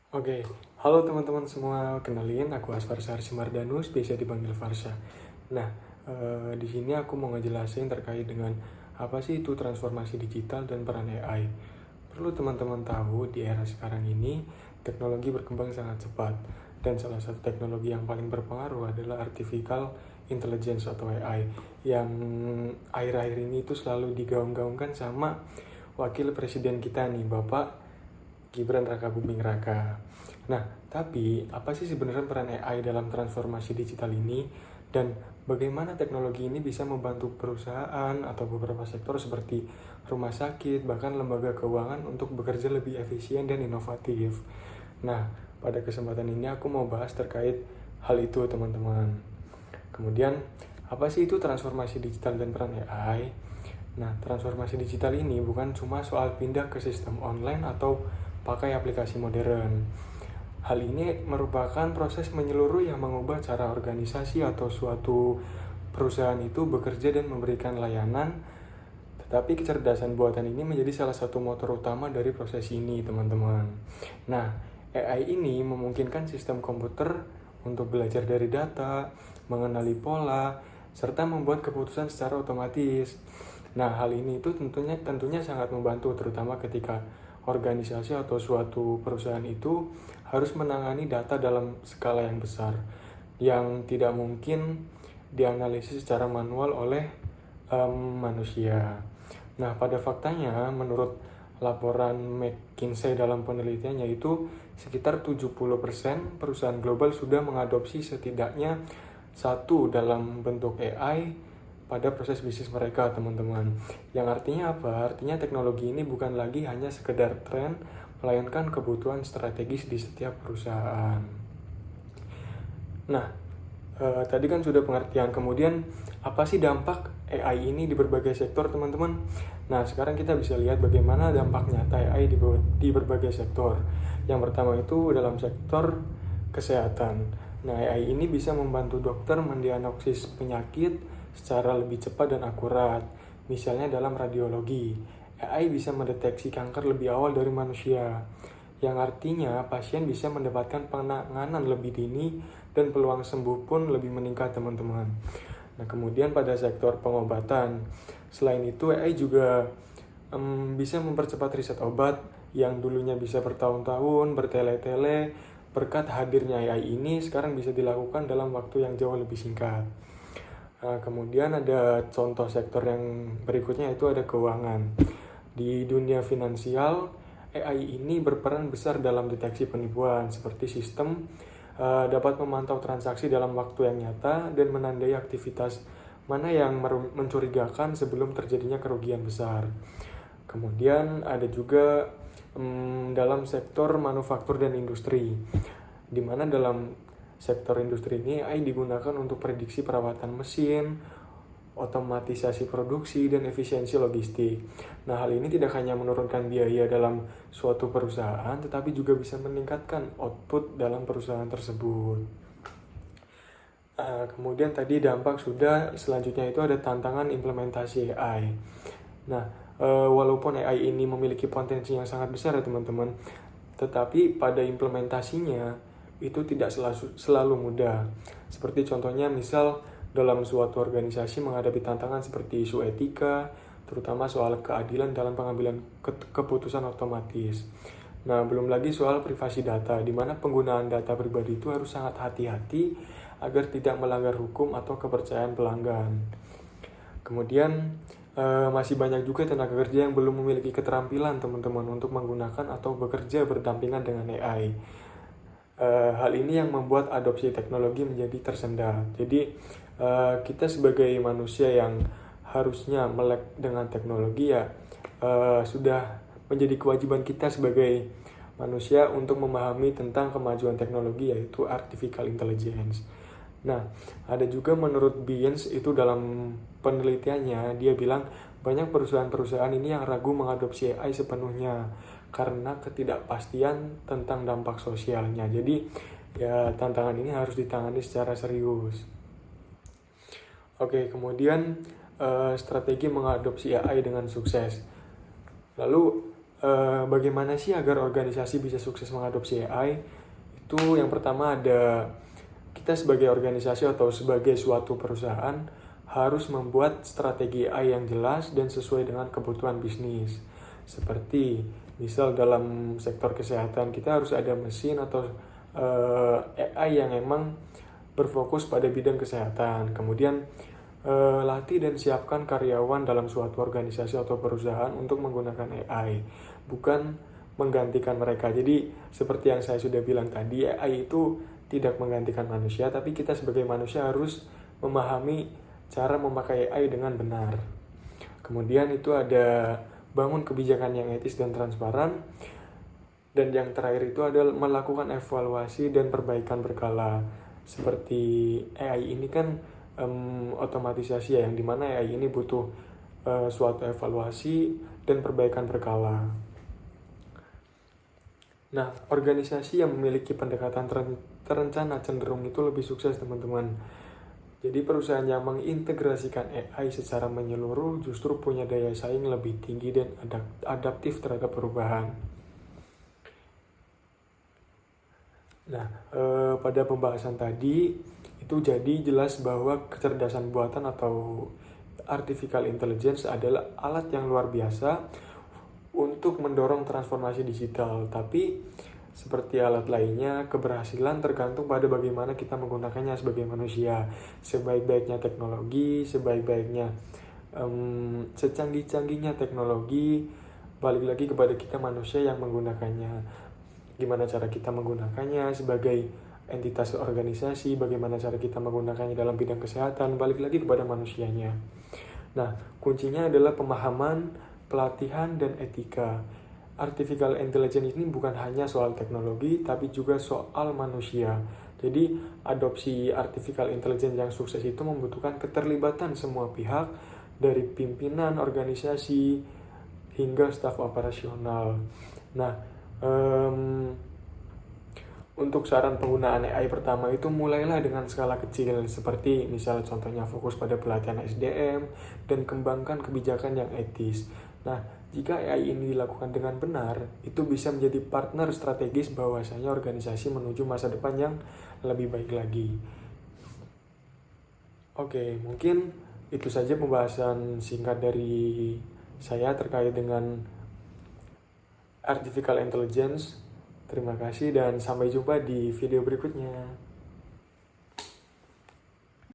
Oke, halo teman-teman semua, kenalin aku Asfarsa Arsimardanus, biasa dipanggil Farsha. Nah, di sini aku mau ngejelasin terkait dengan apa sih itu transformasi digital dan peran AI. Perlu teman-teman tahu di era sekarang ini, teknologi berkembang sangat cepat. Dan salah satu teknologi yang paling berpengaruh adalah Artificial Intelligence atau AI, yang akhir-akhir ini itu selalu digaung-gaungkan sama wakil presiden kita nih, Bapak Gibran Rakabuming Raka. Nah, tapi apa sih sebenarnya peran AI dalam transformasi digital ini dan bagaimana teknologi ini bisa membantu perusahaan atau beberapa sektor seperti rumah sakit, bahkan lembaga keuangan untuk bekerja lebih efisien dan inovatif. Nah, pada kesempatan ini aku mau bahas terkait hal itu, teman-teman. Kemudian, apa sih itu transformasi digital dan peran AI? Nah, transformasi digital ini bukan cuma soal pindah ke sistem online atau pakai aplikasi modern. Hal ini merupakan proses menyeluruh yang mengubah cara organisasi atau suatu perusahaan itu bekerja dan memberikan layanan. Tetapi kecerdasan buatan ini menjadi salah satu motor utama dari proses ini, teman-teman. Nah, AI ini memungkinkan sistem komputer untuk belajar dari data, mengenali pola, serta membuat keputusan secara otomatis. Nah, hal ini itu tentunya sangat membantu, terutama ketika organisasi atau suatu perusahaan itu harus menangani data dalam skala yang besar, yang tidak mungkin dianalisis secara manual oleh manusia. Nah, pada faktanya, menurut laporan McKinsey dalam penelitiannya itu sekitar 70% perusahaan global sudah mengadopsi setidaknya satu dalam bentuk AI pada proses bisnis mereka, teman-teman. Yang artinya apa? Artinya teknologi ini bukan lagi hanya sekedar tren, melainkan kebutuhan strategis di setiap perusahaan. Nah, tadi kan sudah pengertian. Kemudian, apa sih dampak AI ini di berbagai sektor, teman-teman? Nah, sekarang kita bisa lihat bagaimana dampak nyata AI di berbagai sektor. Yang pertama itu dalam sektor kesehatan. Nah, AI ini bisa membantu dokter mendiagnosis penyakit secara lebih cepat dan akurat. Misalnya dalam radiologi, AI bisa mendeteksi kanker lebih awal dari manusia, yang artinya pasien bisa mendapatkan penanganan lebih dini dan peluang sembuh pun lebih meningkat, teman-teman. Nah, kemudian pada sektor pengobatan, selain itu AI juga bisa mempercepat riset obat yang dulunya bisa bertahun-tahun, bertele-tele. Berkat hadirnya AI ini sekarang bisa dilakukan dalam waktu yang jauh lebih singkat. Kemudian ada contoh sektor yang berikutnya, itu ada keuangan. Di dunia finansial, AI ini berperan besar dalam deteksi penipuan, seperti sistem dapat memantau transaksi dalam waktu yang nyata dan menandai aktivitas mana yang mencurigakan sebelum terjadinya kerugian besar. Kemudian ada juga dalam sektor manufaktur dan industri, di mana dalam sektor industri ini AI digunakan untuk prediksi perawatan mesin, otomatisasi produksi, dan efisiensi logistik. Nah, hal ini tidak hanya menurunkan biaya dalam suatu perusahaan, tetapi juga bisa meningkatkan output dalam perusahaan tersebut. Kemudian tadi dampak sudah, selanjutnya itu ada tantangan implementasi AI. Nah, walaupun AI ini memiliki potensi yang sangat besar ya teman-teman, tetapi pada implementasinya itu tidak selalu mudah. Seperti contohnya misal dalam suatu organisasi menghadapi tantangan seperti isu etika, terutama soal keadilan dalam pengambilan keputusan otomatis. Nah, belum lagi soal privasi data, di mana penggunaan data pribadi itu harus sangat hati-hati agar tidak melanggar hukum atau kepercayaan pelanggan. Kemudian masih banyak juga tenaga kerja yang belum memiliki keterampilan, teman-teman, untuk menggunakan atau bekerja berdampingan dengan AI. Hal ini yang membuat adopsi teknologi menjadi tersendat. Jadi kita sebagai manusia yang harusnya melek dengan teknologi ya sudah menjadi kewajiban kita sebagai manusia untuk memahami tentang kemajuan teknologi, yaitu artificial intelligence. Nah, ada juga menurut Biens itu dalam penelitiannya, dia bilang banyak perusahaan-perusahaan ini yang ragu mengadopsi AI sepenuhnya karena ketidakpastian tentang dampak sosialnya. Jadi, ya tantangan ini harus ditangani secara serius. Oke, kemudian strategi mengadopsi AI dengan sukses. Lalu, bagaimana sih agar organisasi bisa sukses mengadopsi AI? Itu yang pertama ada kita sebagai organisasi atau sebagai suatu perusahaan harus membuat strategi AI yang jelas dan sesuai dengan kebutuhan bisnis. Seperti misal dalam sektor kesehatan kita harus ada mesin atau AI yang emang berfokus pada bidang kesehatan. Kemudian latih dan siapkan karyawan dalam suatu organisasi atau perusahaan untuk menggunakan AI, bukan menggantikan mereka. Jadi seperti yang saya sudah bilang tadi, AI itu tidak menggantikan manusia, tapi kita sebagai manusia harus memahami cara memakai AI dengan benar. Kemudian itu ada bangun kebijakan yang etis dan transparan. Dan yang terakhir itu adalah melakukan evaluasi dan perbaikan berkala. Seperti AI ini kan otomatisasi ya, yang dimana AI ini butuh suatu evaluasi dan perbaikan berkala. Nah, organisasi yang memiliki pendekatan terencana cenderung itu lebih sukses, teman-teman. Jadi perusahaan yang mengintegrasikan AI secara menyeluruh justru punya daya saing lebih tinggi dan adaptif terhadap perubahan. Nah, pada pembahasan tadi itu jadi jelas bahwa kecerdasan buatan atau artificial intelligence adalah alat yang luar biasa untuk mendorong transformasi digital. Tapi seperti alat lainnya, keberhasilan tergantung pada bagaimana kita menggunakannya sebagai manusia. Sebaik-baiknya teknologi, secanggih-canggihnya teknologi, balik lagi kepada kita manusia yang menggunakannya. Gimana cara kita menggunakannya sebagai entitas organisasi, bagaimana cara kita menggunakannya dalam bidang kesehatan, balik lagi kepada manusianya. Nah, kuncinya adalah pemahaman, pelatihan, dan etika. Artificial intelligence ini bukan hanya soal teknologi, tapi juga soal manusia. Jadi, adopsi artificial intelligence yang sukses itu membutuhkan keterlibatan semua pihak, dari pimpinan organisasi hingga staf operasional. Nah, untuk saran penggunaan AI pertama itu mulailah dengan skala kecil, seperti misal contohnya fokus pada pelatihan SDM dan kembangkan kebijakan yang etis. Nah, jika AI ini dilakukan dengan benar, itu bisa menjadi partner strategis bahwasanya organisasi menuju masa depan yang lebih baik lagi. Oke, mungkin itu saja pembahasan singkat dari saya terkait dengan artificial intelligence. Terima kasih dan sampai jumpa di video berikutnya.